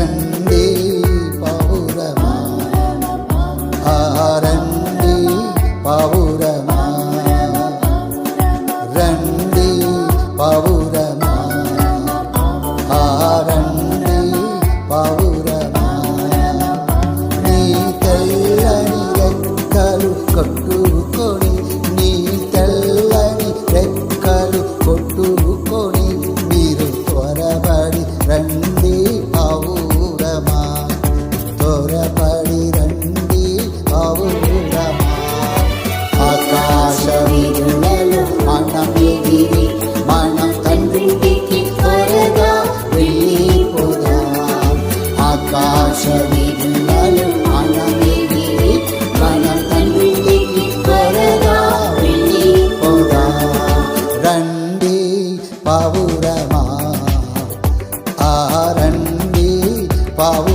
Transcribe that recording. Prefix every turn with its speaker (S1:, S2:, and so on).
S1: రండి పౌరమా, రండి పౌరమా, రండి పౌరమా, రండి పౌరమా. నీ తెల్లని రెక్కలు కొట్టుకొని, నీ తెల్లని రెక్కలు కొట్టుకొని మీరు త్వరపడి రండి పౌరమా, త్వరపడి రండి పౌరమా. ఆకాశ వీరులలో మనం ఎగిరి మనం తండ్రికి త్వరగా వెళ్ళిపోదాం. ఆకాశ వీరులలో మనం ఎగిరి మనం తండ్రికి త్వరగా వెళ్ళిపోదాం. రండి పౌరమా, రండి పౌరమా.